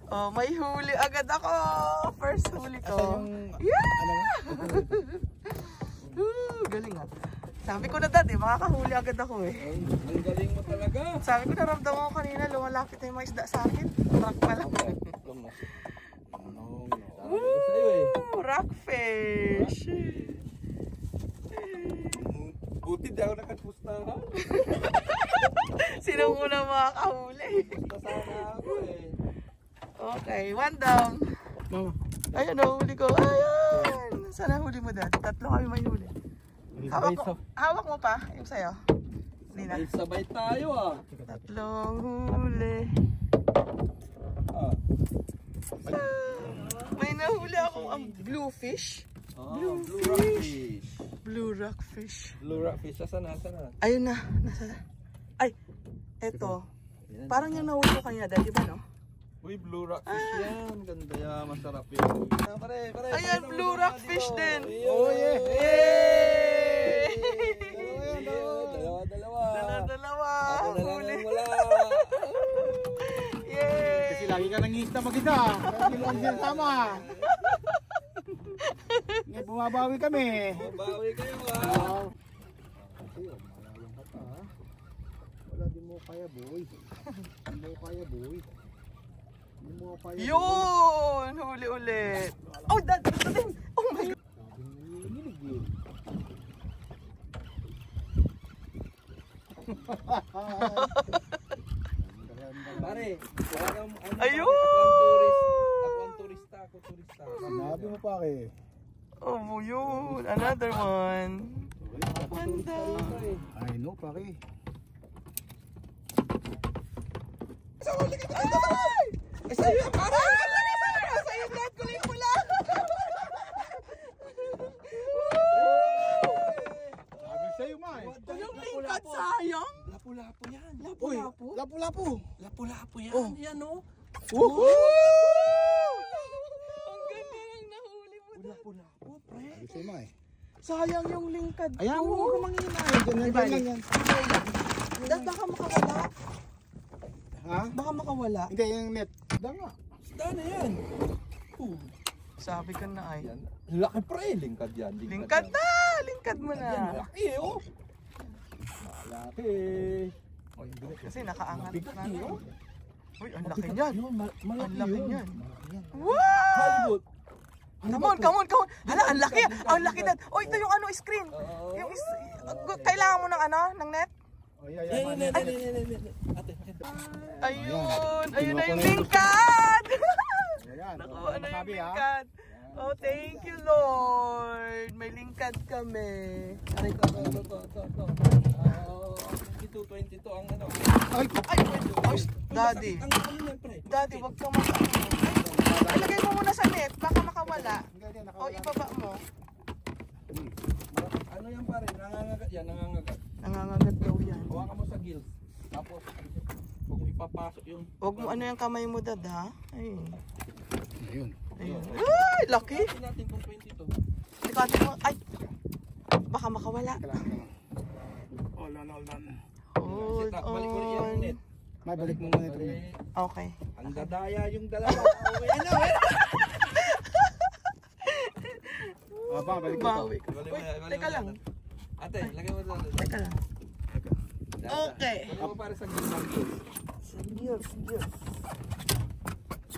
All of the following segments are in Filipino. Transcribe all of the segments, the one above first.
Oh, may huli agad ako. First huli ko. Galing ah. Sabi ko na dati, makakahuli agad ako eh. Ang galing mo talaga. Sabi ko naramdaman ko kanina, lumalapit na yung mga isda sa akin. Rock pala. Woo! Rockfish! Buti di ako nakatpustahan. Sino muna makakahuli? Sana ako eh. Okay, one down. Mama. Ayun, nahuli ko. Ayan! Saan huli mo dad? Tatlo kami may huli. Hawak mo pa, yung sa'yo. Hindi na. Sabay tayo ah. Tatlong huli. May nahuli akong bluefish. Blue rockfish. Blue rockfish. Blue rockfish. Saan na? Ayun na. Nasa. Ay, eto. Parang yung nahuli ko kanina dahil, di ba no? Uy, blue rockfish yan. Ganda yan. Masarap yun. Pare. Ayan, blue rockfish din. Oh, yeah. Yay! Dalawa. Ako na lang ang wala. Yay! Kasi lagi ka nangista mag-isa. Lagi lang sinasama. Ngayon bumabawi kami. Bawi kayo ah. Malalang ka pa ha. Wala, di mo kaya boy. Di mo kaya boy. Di mo kaya boy. Yun! Huli ulit. Oh, dad! Oh my God! Pare, Ayun! Ako ang turista. Sinabi mo pa kay. Oh, yun. Another one. Ganda. I know pare. Ay! Sa'yo, pare! Sa'yo, dad! Kuling pula! Sabi sa'yo ma eh. Yung lingkad, sayang! Lapu-lapu yan. Lapu-lapu? Lapu-lapu. Lapu-lapu yan. Oh. Yan oh. Woohoo! Ang ganda ng nahuli mo, dad. Lapu-lapu, pre. Sabi sa'yo ma eh. Sayang yung lingkad ko. Ayan mo ka manginay. Ganyan lang yan. Dad, baka makawala. Ha? Baka makawala. Hindi yung net. Danga. Isda na yan. Sabi ka na ay. Yan. Laki pre. Lingkad yan. Lingkad na! Lingkad mo Yan. na. Laki eh oh. Laki. Kasi nakaangat Bigat na. eh oh. Uy, ang laki niyan. Malaki Ang laki yun. niyan. Malaki yan. Wow! Hollywood. Come on. Hala, ang laki. Ang laki, dad. Oh, ito yung screen. Yung kailangan mo ng ng net? Oh, yeah. Ate. Ayun na yung lingkad. Ayan. Nakuha na yung Masabi ha. lingkad. Oh, thank you, Lord. May lingkad kami. Aray ko. Ito 22 ang ano. Ay. Daddy. Ang ano yan pre. Daddy, wag kang ilagay mo muna sa net. Baka makawala. O, ibaba mo. Ano yan pare? Nangangagat yan. Nangangagat daw yan. Hawakan mo sa gills. Tapos huwag mo ipapasok yung... Huwag mo yung kamay mo, dad, ha? Ayun. Ayun. Ay, laki. Tingnan natin kung 22. Ikatin mo. Ay, baka makawala. Hold on. Hold Balik mo yung on. net. May balik mo muna ito. Okay. Ang dadaya yung dalawa. Balik ko. Bawi ka. Uy, teka lang. Ate, lagay mo doon. Teka lang. Okay. Lagay mo para sa gills. Gills.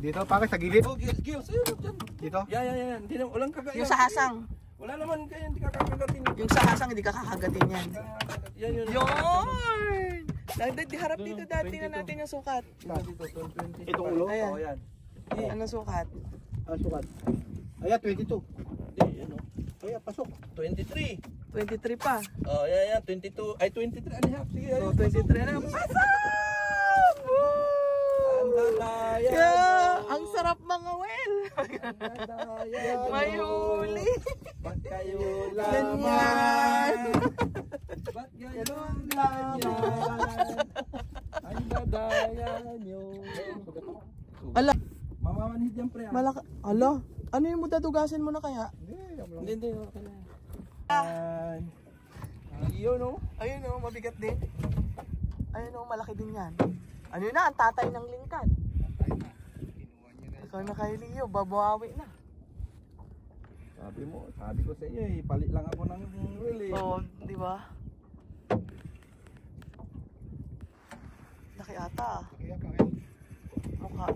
Dito pare sa gilid. Oh, gills. Ayun, dyan. Dito. Yan. Hindi na, walang kagaya. Yung sa hasang. Wala naman kayo, hindi kakagatin. Yung sa hasang, hindi ka kakagatin yan. Yan yun. Yun! Dad, harap dito dati na natin yung sukat. Dito, 20. Itong ulo? Ayan. Oh, yan. Ano sukat? Ang sukat. Ayan, 22. Hindi, yan oh. Ayan, pasok. 23. 23 pa. Oh, yan. 22. Ay, 23 and a half. Sige, So, ayun. 23 na. Pasok! Ang dadaya. Yeah! Ang sarap mga well. Ang dadaya. May huli. Ba't kayo Ganyan. laman? Ba't ganyan laman? Ang dadaya nyo. Ala, Mamamanhid yan pre. malaka. Ala, ano yung mudatugasin mo na kaya? Hindi. Okay na. Ayun oh. Ayun o, mabigat din. Ayun o, malaki din yan. Ano na, ang tatay ng lingkad. Ikaw na kay Leo, babawi na. Sabi ko sa inyo eh, palit lang ako ng reel eh. Oo, di ba? Laki ata ah. Kaya kaya. Mukha.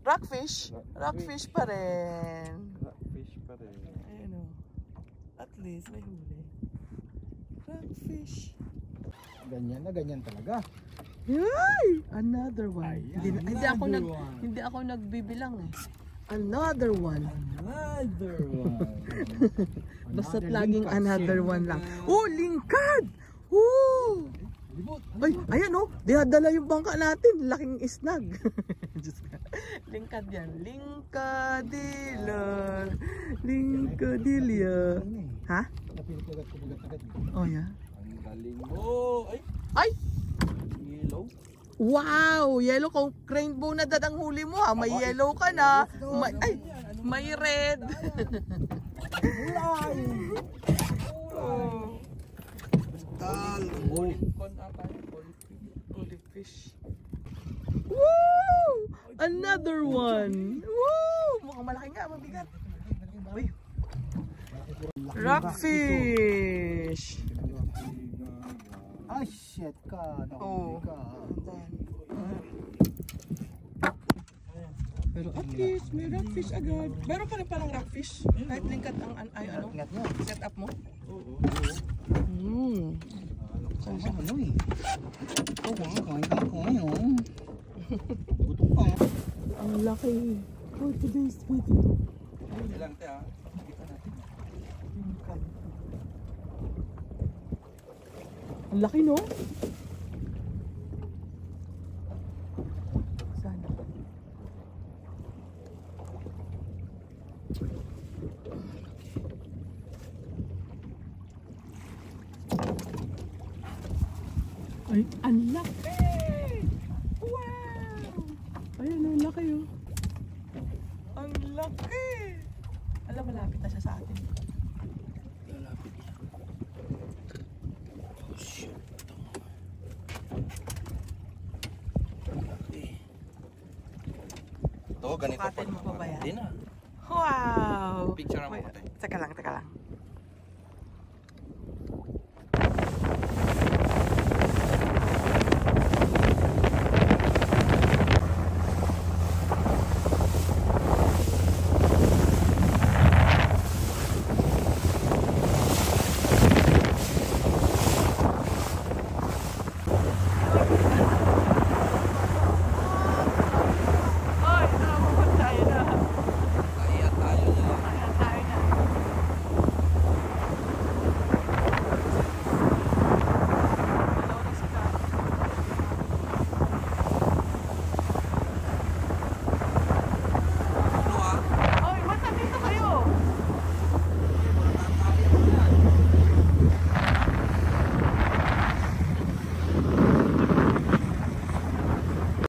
Rockfish? Rockfish pa rin. Fish pa rin. Ayun o. At least may huli. Rockfish. Ganyan na, ganyan talaga. Yay! Another one. Ayan, Hindi ako nagbibilang eh. Another one. Another one. Basta't laging another one lang. Oh, lingkad! Oh! Libot. Ay, ayan oh. Dinadala yung bangka natin. Laking isnag. Lingkad yan. Lingkadila. Linkadilya. Ha? Napilit agad. Oh, yeah. Ang galing mo. Ay! Yellow. Wow! Yellow kung rainbow na dadang huli mo ha. May yellow ka na. May red. Ulay! Oh. Con ata yun. Holy fish. Woo! Another one. Woo! Mukhang malaki nga. Mabigat. Uy. Rockfish. Ah, shit ka. Oh. Nakahuli ka. Pero at least may rockfish agad. Meron pa rin palang rockfish. Kahit lingkat ang ano, Ingat mo. set up mo. Oo. Ano eh? Ikaw kain ka ngayon. Gutom ka. Ang laki. For today's video. Ilang te ah. Kita natin. Ang laki no? Sana. Ay, ang laki! Wow! Ayan, ang laki oh. Ang laki! Alam, malapit na siya sa atin. Lalapit niya. Oh shit. Ito, ganito Sukatin mo pa ba yan? Hindi na. Wow! Picture mo. Teka lang.